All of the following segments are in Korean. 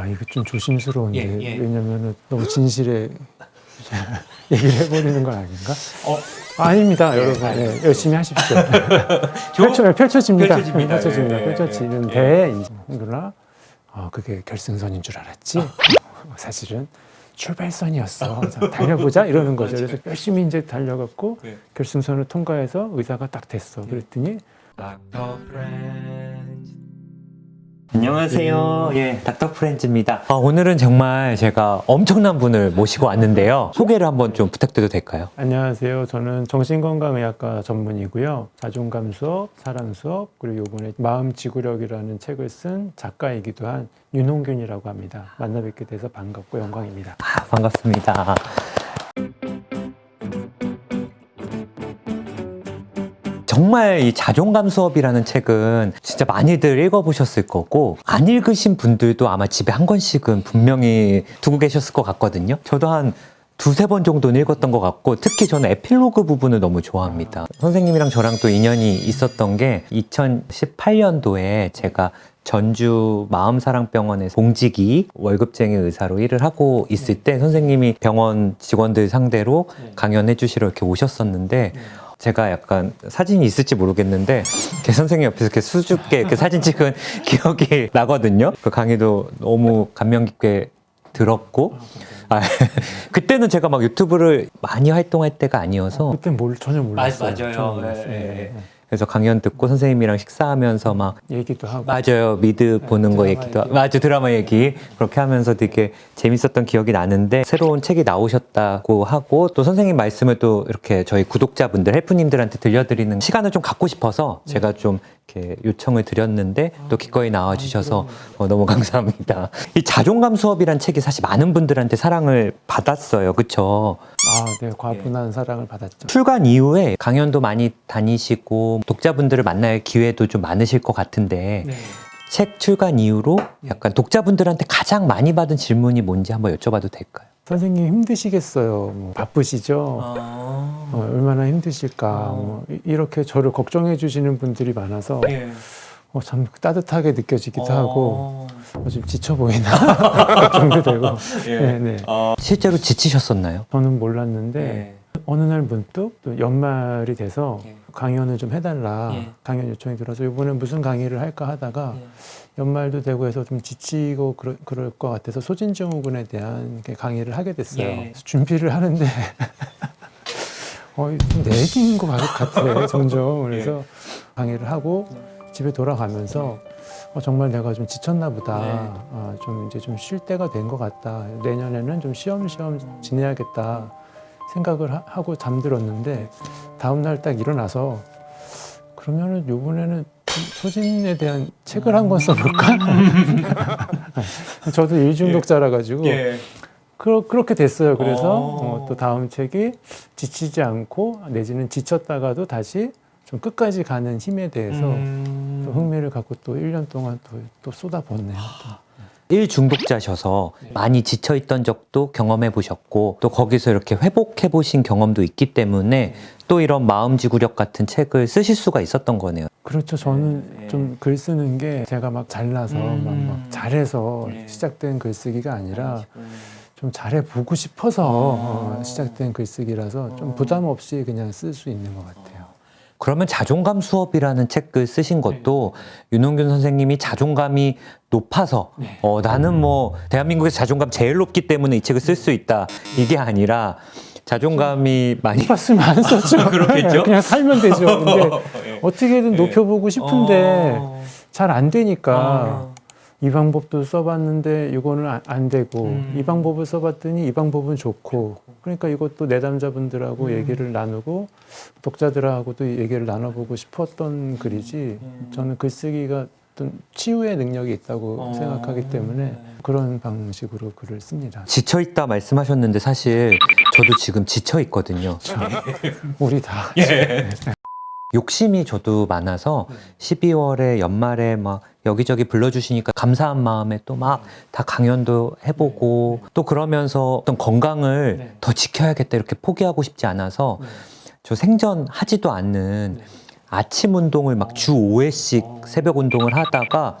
이거 좀 조심스러운데 왜냐면은 너무 그 진실에 얘기를 해버리는 건 아닌가? 아닙니다, 여러분. 열심히 하십시오. 펼쳐집니다. 펼쳐지는데 그러나 그게 결승선인 줄 알았지. 사실은 출발선이었어. 자, 달려보자 이러는 거죠. 그래서 열심히 이제 달려갖고 결승선을 통과해서 의사가 딱 됐어. 그랬더니 안녕하세요. 닥터 프렌즈입니다. 오늘은 정말 제가 엄청난 분을 모시고 왔는데요. 소개를 한번 좀 부탁드려도 될까요? 안녕하세요. 저는 정신건강의학과 전문이고요. 자존감 수업, 사랑 수업, 그리고 이번에 마음지구력이라는 책을 쓴 작가이기도 한 윤홍균이라고 합니다. 만나 뵙게 돼서 반갑고 영광입니다. 반갑습니다. 정말 이 자존감 수업이라는 책은 진짜 많이들 읽어보셨을 거고, 안 읽으신 분들도 아마 집에 한 권씩은 분명히 두고 계셨을 것 같거든요. 저도 한 두세 번 정도는 읽었던 것 같고, 특히 저는 에필로그 부분을 너무 좋아합니다. 선생님이랑 저랑 또 인연이 있었던 게 2018년도에 제가 전주 마음사랑병원에서 봉지기 월급쟁이 의사로 일을 하고 있을 때 선생님이 병원 직원들 상대로 강연해 주시러 이렇게 오셨었는데, 제가 약간 사진이 있을지 모르겠는데 개 선생님 옆에서 이렇게 수줍게 이렇게 사진 찍은 기억이 나거든요. 그 강의도 너무 감명 깊게 들었고, 그때는 제가 막 유튜브를 많이 활동할 때가 아니어서 그때 전혀 몰랐어요. 맞아요. 그래서 강연 듣고 선생님이랑 식사하면서 막 얘기도 하고. 맞아요. 미드 보는 거 얘기도 하고. 맞아요. 드라마 얘기 그렇게 하면서 되게 재밌었던 기억이 나는데, 새로운 책이 나오셨다고 하고 또 선생님 말씀을 또 이렇게 저희 구독자분들, 헬프님들한테 들려드리는 시간을 좀 갖고 싶어서 제가 좀 이렇게 요청을 드렸는데 또 기꺼이 나와주셔서 너무 감사합니다. 이 자존감 수업이란 책이 사실 많은 분들한테 사랑을 받았어요. 그렇죠? 네, 과분한 사랑을 받았죠. 출간 이후에 강연도 많이 다니시고 독자분들을 만날 기회도 좀 많으실 것 같은데, 책 출간 이후로 약간 독자분들한테 가장 많이 받은 질문이 뭔지 한번 여쭤봐도 될까요? 선생님 힘드시겠어요. 바쁘시죠? 얼마나 힘드실까. 이렇게 저를 걱정해 주시는 분들이 많아서 참 따뜻하게 느껴지기도 하고 좀 지쳐 보이나 걱정도 되고. 실제로 지치셨었나요? 저는 몰랐는데 어느 날 문득 또 연말이 돼서 강연을 좀 해달라 강연 요청이 들어서 이번에 무슨 강의를 할까 하다가 연말도 되고 해서 좀 지치고 그럴 것 같아서 소진증후군에 대한 강의를 하게 됐어요. 그래서 준비를 하는데 좀 내기인 것 같아 점점. 그래서 강의를 하고 집에 돌아가면서 정말 내가 좀 지쳤나 보다. 좀 이제 좀 쉴 때가 된 것 같다. 내년에는 좀 쉬엄쉬엄 지내야겠다 생각을 하고 잠들었는데, 다음날 딱 일어나서 그러면은 요번에는 소진에 대한 책을 한 권 써볼까? 저도 일중독자라 가지고 그렇게 됐어요. 그래서 또 다음 책이 지치지 않고 내지는 지쳤다가도 다시 좀 끝까지 가는 힘에 대해서 또 흥미를 갖고 또 1년 동안 또 쏟아붓네요. 일중독자셔서 많이 지쳐있던 적도 경험해 보셨고, 또 거기서 이렇게 회복해 보신 경험도 있기 때문에 또 이런 마음지구력 같은 책을 쓰실 수가 있었던 거네요. 그렇죠. 저는 좀 글 쓰는 게 제가 막 잘나서 막 잘해서 시작된 글쓰기가 아니라 좀 잘해보고 싶어서 시작된 글쓰기라서 좀 부담 없이 그냥 쓸 수 있는 것 같아요. 그러면 자존감 수업이라는 책을 쓰신 것도 윤홍균 선생님이 자존감이 높아서 나는 뭐 대한민국에서 자존감 제일 높기 때문에 이 책을 쓸 수 있다, 이게 아니라 자존감이 많이 높았으면 안 썼죠. 그렇겠죠? 그냥 살면 되죠. 근데 어떻게든 높여보고 싶은데 잘 안 되니까 이 방법도 써봤는데 이거는 안 되고 이 방법을 써봤더니 이 방법은 좋고, 그러니까 이것도 내담자분들하고 얘기를 나누고 독자들하고도 얘기를 나눠보고 싶었던 글이지, 저는 글쓰기가 어떤 치유의 능력이 있다고 생각하기 때문에 그런 방식으로 글을 씁니다. 지쳐있다 말씀하셨는데 사실 저도 지금 지쳐있거든요. 우리 다. 욕심이 저도 많아서 12월에 연말에 막 여기저기 불러주시니까 감사한 마음에 또 막 다 강연도 해보고, 또 그러면서 어떤 건강을 더 지켜야겠다 이렇게 포기하고 싶지 않아서 저 생전하지도 않는 아침 운동을 막 주 5회씩 새벽 운동을 하다가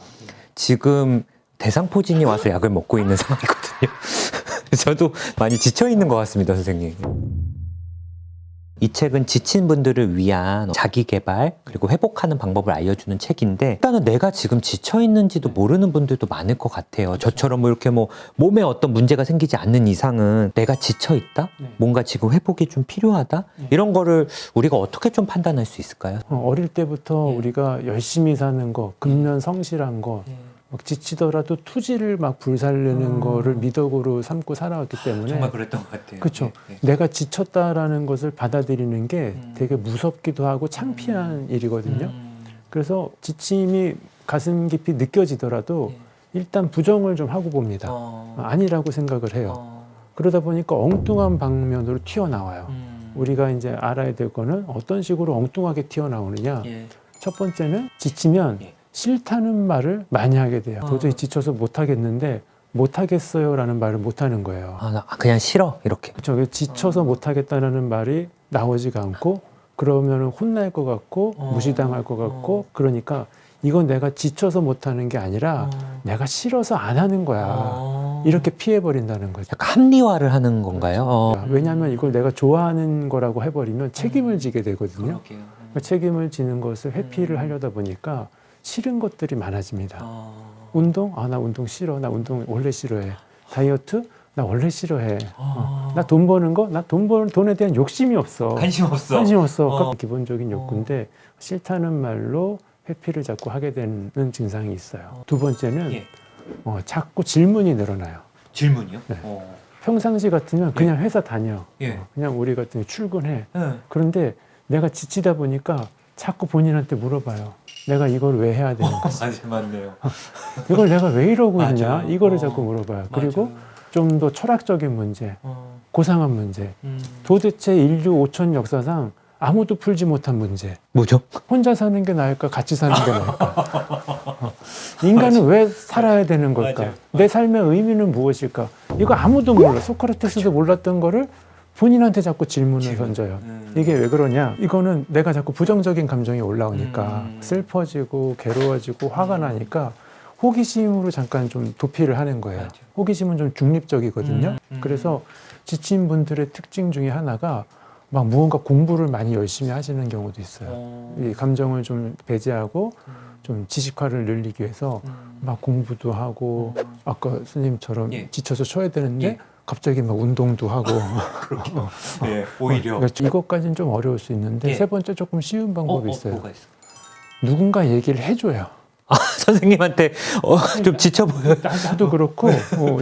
지금 대상포진이 와서 약을 먹고 있는 상황이거든요. 저도 많이 지쳐 있는 것 같습니다, 선생님. 이 책은 지친 분들을 위한 자기 개발 그리고 회복하는 방법을 알려주는 책인데, 일단은 내가 지금 지쳐 있는지도 모르는 분들도 많을 것 같아요. 저처럼 뭐 이렇게 뭐 몸에 어떤 문제가 생기지 않는 이상은 내가 지쳐 있다? 뭔가 지금 회복이 좀 필요하다? 이런 거를 우리가 어떻게 좀 판단할 수 있을까요? 어릴 때부터 우리가 열심히 사는 거, 근면 성실한 거, 막 지치더라도 투지를 막 불살르는 거를 미덕으로 삼고 살아왔기 때문에 정말 그랬던 것 같아요. 그렇죠. 내가 지쳤다라는 것을 받아들이는 게 되게 무섭기도 하고 창피한 일이거든요. 그래서 지침이 가슴 깊이 느껴지더라도 일단 부정을 좀 하고 봅니다. 아니라고 생각을 해요. 그러다 보니까 엉뚱한 방면으로 튀어나와요. 우리가 이제 알아야 될 거는 어떤 식으로 엉뚱하게 튀어나오느냐. 첫 번째는 지치면 싫다는 말을 많이 하게 돼요. 도저히 지쳐서 못하겠는데 못하겠어요 라는 말을 못하는 거예요. 나 그냥 싫어 이렇게. 그렇죠. 지쳐서 못하겠다는 말이 나오지가 않고, 그러면 혼날 것 같고 무시당할 것 같고, 그러니까 이건 내가 지쳐서 못하는 게 아니라 내가 싫어서 안 하는 거야. 이렇게 피해버린다는 거죠. 약간 합리화를 하는 건가요? 왜냐하면 이걸 내가 좋아하는 거라고 해버리면 책임을 지게 되거든요. 그러니까 책임을 지는 것을 회피를 하려다 보니까 싫은 것들이 많아집니다. 운동? 나 운동 싫어. 나 운동 원래 싫어해. 다이어트? 나 원래 싫어해. 나 돈 버는 거? 나 돈에 대한 욕심이 없어. 관심 없어. 관심 없어. 기본적인 욕구인데 싫다는 말로 회피를 자꾸 하게 되는 증상이 있어요. 두 번째는 자꾸 질문이 늘어나요. 질문이요? 네. 평상시 같으면 그냥 회사 다녀. 그냥 우리 같은 경우 출근해. 그런데 내가 지치다 보니까 자꾸 본인한테 물어봐요. 내가 이걸 왜 해야 되는 거지? 맞네요. 이걸 내가 왜 이러고 있냐? 맞아요. 이거를 자꾸 물어봐요. 그리고 좀 더 철학적인 문제, 고상한 문제. 도대체 인류 5천 역사상 아무도 풀지 못한 문제. 뭐죠? 혼자 사는 게 나을까? 같이 사는 게 나을까? 인간은 왜 살아야 되는 걸까? 내 삶의 의미는 무엇일까? 이거 아무도 몰라. 소크라테스도 몰랐던 거를 본인한테 자꾸 질문을 던져요. 이게 왜 그러냐? 이거는 내가 자꾸 부정적인 감정이 올라오니까 슬퍼지고 괴로워지고 화가 나니까 호기심으로 잠깐 좀 도피를 하는 거예요. 호기심은 좀 중립적이거든요. 그래서 지친 분들의 특징 중에 하나가 막 무언가 공부를 많이 열심히 하시는 경우도 있어요. 이 감정을 좀 배제하고 좀 지식화를 늘리기 위해서 막 공부도 하고 아까 선생님처럼 지쳐서 쉬어야 되는데 갑자기 막 운동도 하고. 오히려. 그러니까 이것까지는 좀 어려울 수 있는데 세 번째 조금 쉬운 방법이 있어요. 뭐가 있어? 누군가 얘기를 해줘요. 선생님한테 좀 지쳐 보여요. 나도 그렇고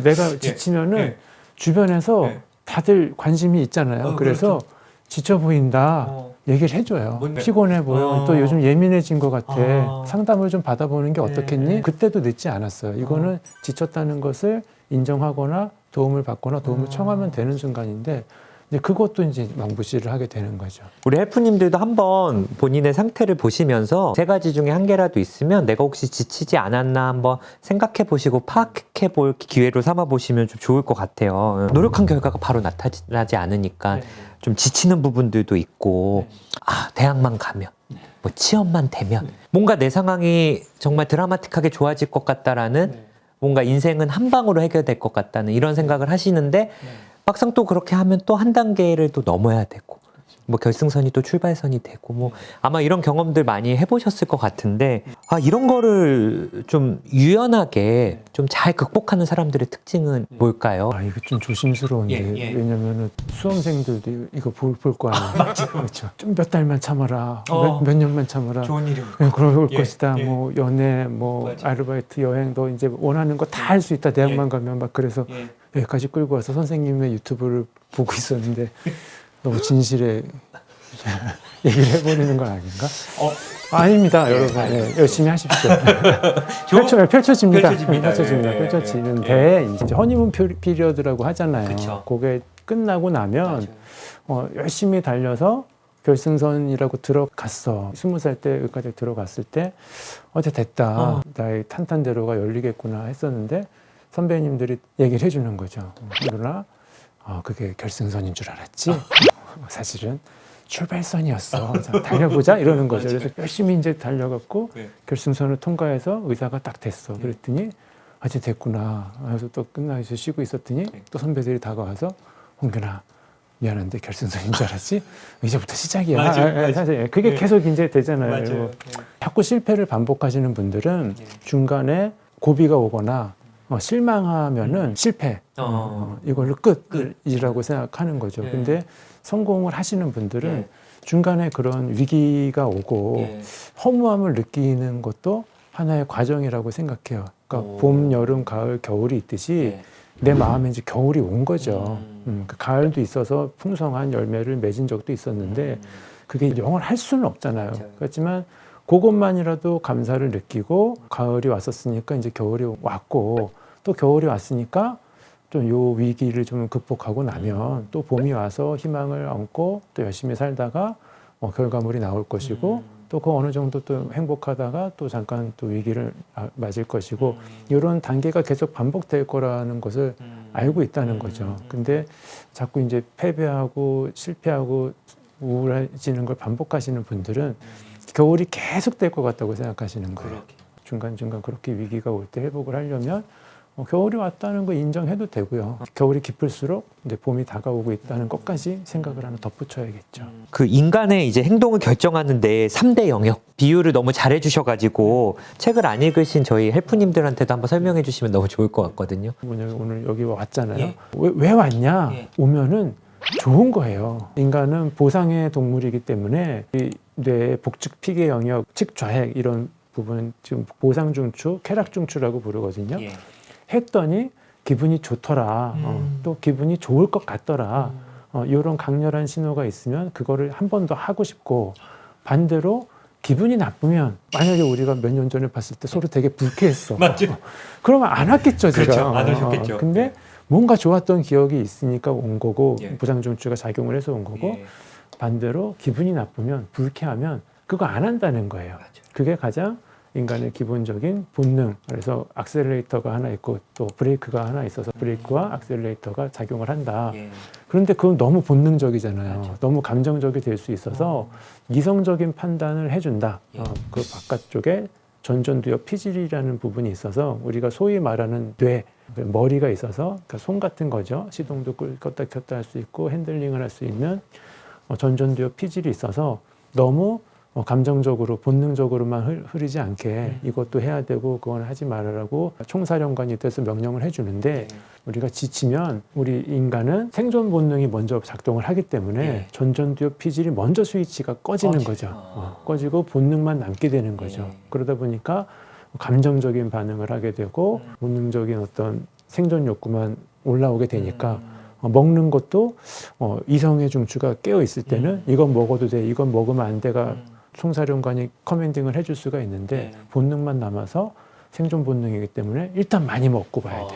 내가 지치면은 주변에서 다들 관심이 있잖아요. 그래서 지쳐 보인다. 얘기를 해줘요. 피곤해 보여. 또 요즘 예민해진 것 같아. 상담을 좀 받아보는 게 어떻겠니? 그때도 늦지 않았어요. 이거는 지쳤다는 것을 인정하거나 도움을 받거나 도움을 청하면 되는 순간인데, 이제 그것도 이제 망부시를 하게 되는 거죠. 우리 헬프님들도 한번 본인의 상태를 보시면서 세 가지 중에 한 개라도 있으면 내가 혹시 지치지 않았나 한번 생각해 보시고 파악해 볼 기회로 삼아 보시면 좀 좋을 것 같아요. 노력한 결과가 바로 나타나지 않으니까 좀 지치는 부분들도 있고, 대학만 가면, 뭐 취업만 되면 뭔가 내 상황이 정말 드라마틱하게 좋아질 것 같다라는, 뭔가 인생은 한 방으로 해결될 것 같다는 이런 생각을 하시는데, 막상 또 그렇게 하면 또 한 단계를 또 넘어야 되고, 뭐 결승선이 또 출발선이 되고, 뭐 아마 이런 경험들 많이 해보셨을 것 같은데, 이런 거를 좀 유연하게 좀 잘 극복하는 사람들의 특징은 뭘까요? 이거 좀 조심스러운데 왜냐면은 수험생들도 이거 볼 거 아니에요. 그렇죠. 좀 몇 달만 참아라. 몇 년만 참아라. 좋은 일이 그럴 것이다. 뭐 연애, 뭐 아르바이트, 여행, 너 이제 원하는 거 다 할 수 있다. 대학만 가면 막. 그래서 여기까지 끌고 와서 선생님의 유튜브를 보고 있었는데 너무 진실에 얘기를 해버리는 건 아닌가? 아닙니다, 여러분. 열심히 하십시오. 펼쳐집니다. 펼쳐지는데 이제 허니문 피리어드라고 하잖아요. 그게 끝나고 나면 열심히 달려서 결승선이라고 들어갔어. 20살 때 여기까지 들어갔을 때 됐다. 나의 탄탄대로가 열리겠구나 했었는데 선배님들이 얘기를 해주는 거죠. 누나, 그게 결승선인 줄 알았지? 사실은 출발선이었어. 자, 달려보자 이러는 거죠. 그래서 열심히 이제 달려갔고 결승선을 통과해서 의사가 딱 됐어. 그랬더니 이제 됐구나. 그래서 또 끝나서 쉬고 있었더니 또 선배들이 다가와서 홍균아 미안한데 결승선인 줄 알았지? 이제부터 시작이야. 맞아. 사실 그게 네. 계속 이제 되잖아요. 맞아요. 그리고 네. 자꾸 실패를 반복하시는 분들은 네. 중간에 고비가 오거나 실망하면은 실패. 이걸로 끝이라고 생각하는 거죠. 네. 근데 성공을 하시는 분들은 네. 중간에 그런 위기가 오고 네. 허무함을 느끼는 것도 하나의 과정이라고 생각해요. 그러니까 오. 봄, 여름, 가을, 겨울이 있듯이 네. 내 마음에 이제 겨울이 온 거죠. 음. 그 가을도 있어서 풍성한 열매를 맺은 적도 있었는데 그게 영원할 수는 없잖아요. 맞아요. 그렇지만 그것만이라도 감사를 느끼고 가을이 왔었으니까 이제 겨울이 왔고 또 겨울이 왔으니까 좀 요 위기를 좀 극복하고 나면 또 봄이 와서 희망을 얻고 또 열심히 살다가 결과물이 나올 것이고 또 그 어느 정도 또 행복하다가 또 잠깐 또 위기를 맞을 것이고 이런 단계가 계속 반복될 거라는 것을 알고 있다는 거죠. 근데 자꾸 이제 패배하고 실패하고 우울해지는 걸 반복하시는 분들은 겨울이 계속 될 것 같다고 생각하시는 거예요. 그렇게. 중간중간 그렇게 위기가 올 때 회복을 하려면 겨울이 왔다는 거 인정해도 되고요. 겨울이 깊을수록 이제 봄이 다가오고 있다는 것까지 생각을 하나 덧붙여야겠죠. 그 인간의 이제 행동을 결정하는데 3대 영역 비유를 너무 잘해 주셔가지고 책을 안 읽으신 저희 헬프님들한테도 한번 설명해 주시면 너무 좋을 것 같거든요. 뭐냐면 오늘 여기 왔잖아요. 예. 왜 왔냐? 예. 오면은 좋은 거예요. 인간은 보상의 동물이기 때문에 이 뇌의 복측 피계 영역, 측좌핵 이런 부분 지금 보상중추, 쾌락중추라고 부르거든요. 예. 했더니 기분이 좋더라. 또 기분이 좋을 것 같더라. 이런 강렬한 신호가 있으면 그거를 한 번 더 하고 싶고 반대로 기분이 나쁘면 만약에 우리가 몇 년 전에 봤을 때 서로 되게 불쾌했어. 맞죠. 그러면 안 왔겠죠, 제가. 그렇죠. 안 오셨겠죠. 근데 뭔가 좋았던 기억이 있으니까 온 거고 예. 보상중추가 작용을 해서 온 거고 예. 반대로 기분이 나쁘면 불쾌하면 그거 안 한다는 거예요. 맞아요. 그게 가장 인간의 기본적인 본능. 그래서 악셀레이터가 하나 있고 또 브레이크가 하나 있어서 브레이크와 악셀레이터가 작용을 한다. 예. 그런데 그건 너무 본능적이잖아요. 맞죠. 너무 감정적이 될 수 있어서 이성적인 판단을 해준다. 예. 그 바깥쪽에 전전두엽 피질이라는 부분이 있어서 우리가 소위 말하는 뇌, 머리가 있어서 그러니까 손 같은 거죠. 시동도 껐다 켰다 할 수 있고 핸들링을 할 수 있는 전전두엽 피질이 있어서 너무 감정적으로 본능적으로만 흐르지 않게 이것도 해야 되고 그건 하지 말아라고 총사령관이 돼서 명령을 해주는데 예. 우리가 지치면 우리 인간은 생존 본능이 먼저 작동을 하기 때문에 예. 전전두엽 피질이 먼저 스위치가 꺼지는 거죠. 꺼지고 본능만 남게 되는 거죠. 예. 그러다 보니까 감정적인 반응을 하게 되고 본능적인 어떤 생존 욕구만 올라오게 되니까 먹는 것도 이성의 중추가 깨어 있을 때는 이건 먹어도 돼, 이건 먹으면 안 돼가 총사령관이 커맨딩을 해줄 수가 있는데 본능만 남아서 생존 본능이기 때문에 일단 많이 먹고 봐야 돼.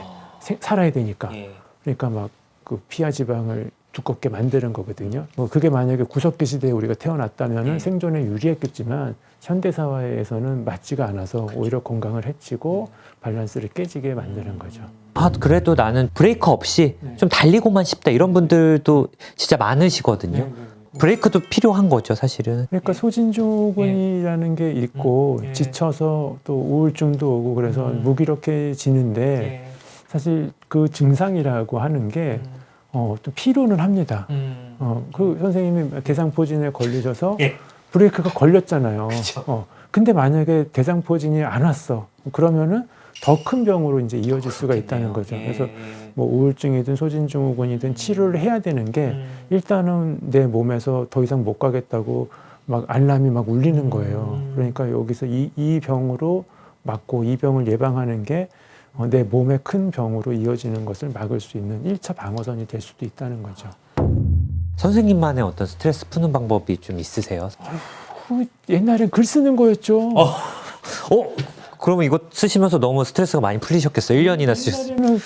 살아야 되니까. 예. 그러니까 막 그 피하 지방을 두껍게 만드는 거거든요. 그게 만약에 구석기 시대에 우리가 태어났다면 생존에 유리했겠지만 현대 사회에서는 맞지가 않아서 오히려 건강을 해치고 밸런스를 깨지게 만드는 거죠. 아, 그래도 나는 브레이크 없이 좀 달리고만 싶다 이런 분들도 진짜 많으시거든요. 브레이크도 필요한 거죠, 사실은. 그러니까 소진증후군이라는 게 있고 예. 지쳐서 또 우울증도 오고 그래서 무기력해지는데 예. 사실 그 증상이라고 하는 게 또 필요는 합니다. 그 선생님이 대상포진에 걸리셔서 예. 브레이크가 걸렸잖아요. 그쵸. 근데 만약에 대상포진이 안 왔어. 그러면은 더 큰 병으로 이제 이어질 수가 있다는 거죠. 예. 그래서 뭐 우울증이든 소진증후군이든 치료를 해야 되는 게 일단은 내 몸에서 더 이상 못 가겠다고 막 알람이 막 울리는 거예요. 그러니까 여기서 이 병으로 막고 이 병을 예방하는 게 내 몸의 큰 병으로 이어지는 것을 막을 수 있는 1차 방어선이 될 수도 있다는 거죠. 선생님만의 어떤 스트레스 푸는 방법이 좀 있으세요? 옛날엔 글 쓰는 거였죠. 그러면 이거 쓰시면서 너무 스트레스가 많이 풀리셨겠어요? 1년이나 쓰셨어요. 옛날에는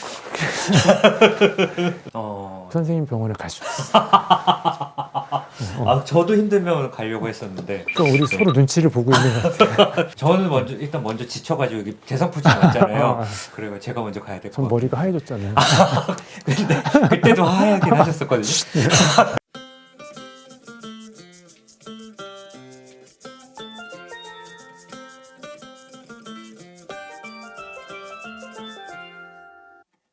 선생님 병원에 갈 수 있어. 아, 저도 힘들면 가려고 했었는데. 그러니까 우리 서로 눈치를 보고 있는 것 같아요. 저는 일단 먼저 지쳐가지고 여기 대상포진 왔잖아요. 그래서 제가 먼저 가야 될 것 전 같아요. 머리가 하얘졌잖아요. 근데 그때도 하얗긴 하셨었거든요.